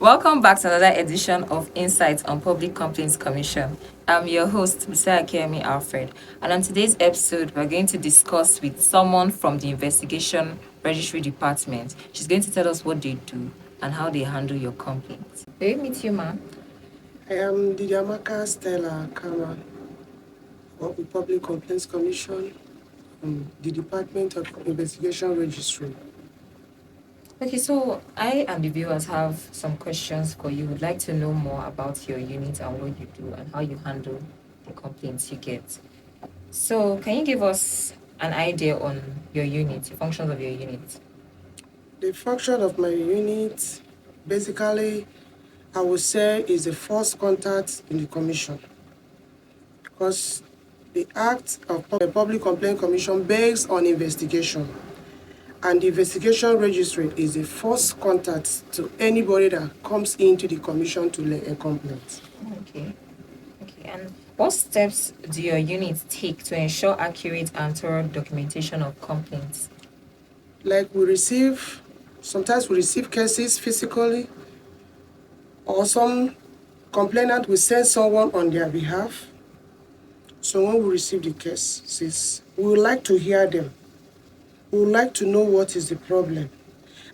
Welcome back to another edition of Insights on Public Complaints Commission. I'm your host, Mr. Akemi Alfred, and on today's episode, we're going to discuss with someone from the Investigation Registry Department. She's going to tell us what they do and how they handle your complaints. May we meet you, ma'am? I am Didiamaka Stella Kama of the Public Complaints Commission, the Department of Investigation Registry. Okay, so I and the viewers have some questions for you. We'd like to know more about your unit and what you do and how you handle the complaints you get. So, can you give us an idea on your unit, the functions of your unit? The function of my unit, basically, I would say is the first contact in the commission, because the Act of the Public Complaint Commission based on investigation, and the Investigation Registry is the first contact to anybody that comes into the commission to lay a complaint. Okay. And what steps do your unit take to ensure accurate and thorough documentation of complaints? Like sometimes we receive cases physically, or some complainant will send someone on their behalf. So when we receive the cases, we would like to hear them. We would like to know what is the problem.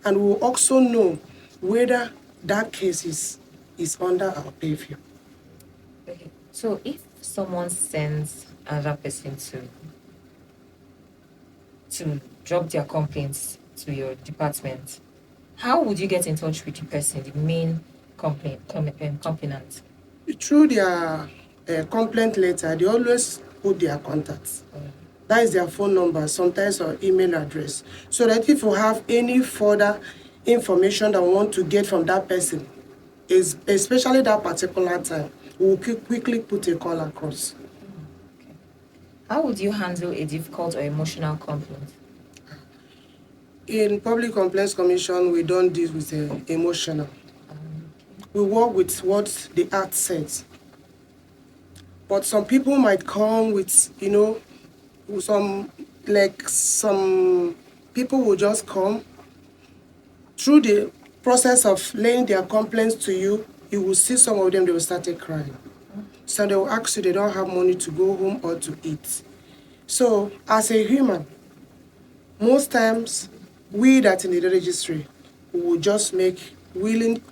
And we will also know whether that case is under our purview. Okay. So if someone sends another person to drop their complaints to your department, how would you get in touch with the person, the main complainant? Through their complaint letter, they always put their contacts. That is their phone number, sometimes or email address. So that if you have any further information that we want to get from that person, especially that particular time, we will quickly put a call across. Okay. How would you handle a difficult or emotional complaint? In Public Complaints Commission, we don't deal with emotional. We work with what the Act says. But some people might come with, some people will just come. Through the process of laying their complaints to you, you will see some of them, they will start crying. So they will ask you, they don't have money to go home or to eat. So as a human, most times, we that in the registry will just make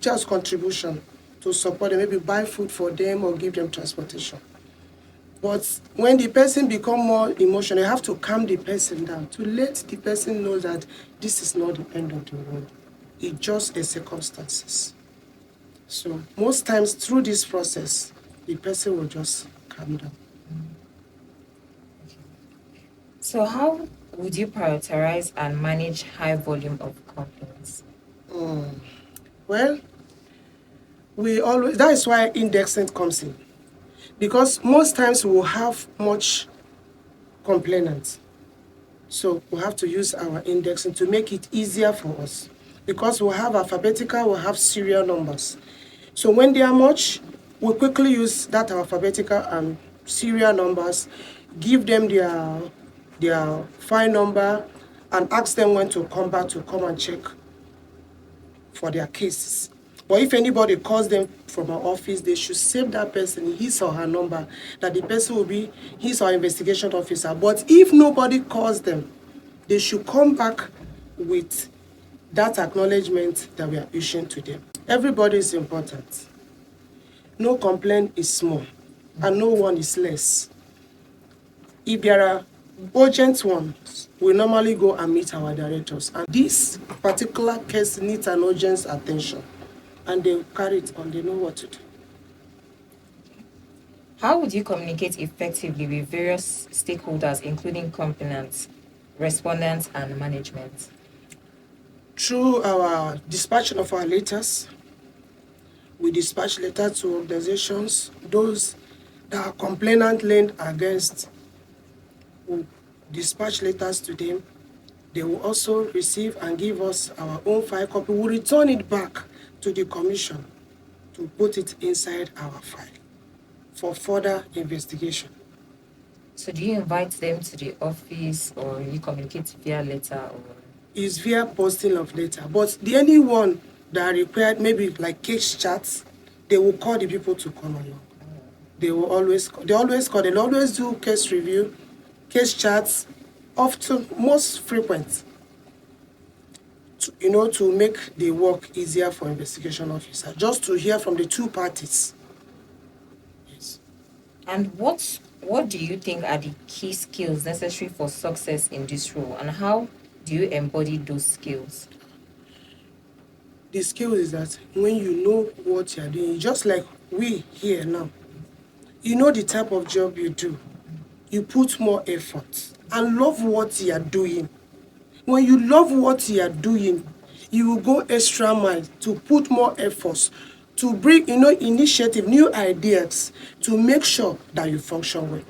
just contribution to support them, maybe buy food for them or give them transportation. But when the person becomes more emotional, you have to calm the person down to let the person know that this is not the end of the world. It's just a circumstances. So most times through this process, the person will just calm down. So how would you prioritize and manage high volume of complaints? Well, that is why indexing comes in. Because most times we will have much complainants. So we have to use our indexing to make it easier for us. Because we have alphabetical, we have serial numbers. So when they are much, we quickly use that alphabetical and serial numbers, give them their file number, and ask them when to come back to come and check for their cases. But if anybody calls them from our office, they should save that person, his or her number, that the person will be his or her investigation officer. But if nobody calls them, they should come back with that acknowledgement that we are issuing to them. Everybody is important. No complaint is small, and no one is less. If there are urgent ones, we normally go and meet our directors. And this particular case needs an urgent attention. And they carry it on, they know what to do. How would you communicate effectively with various stakeholders, including complainants, respondents, and management? Through our dispatch of our letters, we dispatch letters to organizations, those that are complainant leaned against, we dispatch letters to them. They will also receive and give us our own file copy. We return it back to the commission to put it inside our file for further investigation. So do you invite them to the office or you communicate via letter? Or It's via posting of letter, but anyone that are required, maybe like case chats, they will call the people to come along. They always call, they'll always do case review, case chats, often, most frequent, to make the work easier for investigation officer, just to hear from the two parties. Yes. And what do you think are the key skills necessary for success in this role, and how do you embody those skills? The skill is that when you know what you're doing, just like we here now, you know the type of job you do, you put more effort and love what you are doing. When you love what you are doing, you will go extra mile to put more efforts, to bring initiative, new ideas, to make sure that you function well.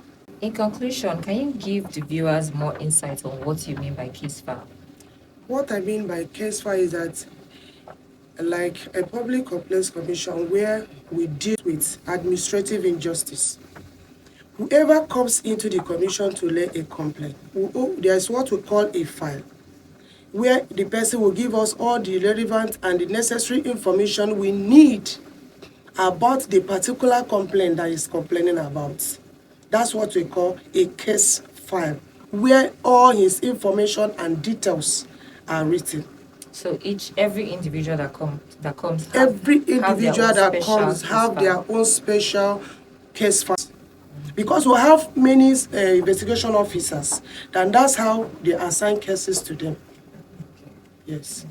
In conclusion, can you give the viewers more insight on what you mean by case file? What I mean by case file is that, like a public complaints commission where we deal with administrative injustice, whoever comes into the commission to lay a complaint, there's what we call a file, where the person will give us all the relevant and the necessary information we need about the particular complaint that is complaining about. That's what we call a case file, where all his information and details are written. So every individual that comes Every individual that comes have their own special case file. Because we have many investigation officers, and that's how they assign cases to them. Yes.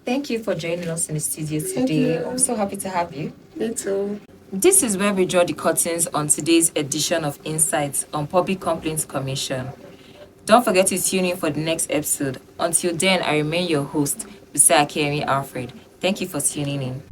Thank you for joining us in the studio Thank today. you. I'm so happy to have you. Me too. This is where we draw the curtains on today's edition of Insights on Public Complaints Commission. Don't forget to tune in for the next episode. Until then, I remain your host, Bisakemi Alfred. Thank you for tuning in.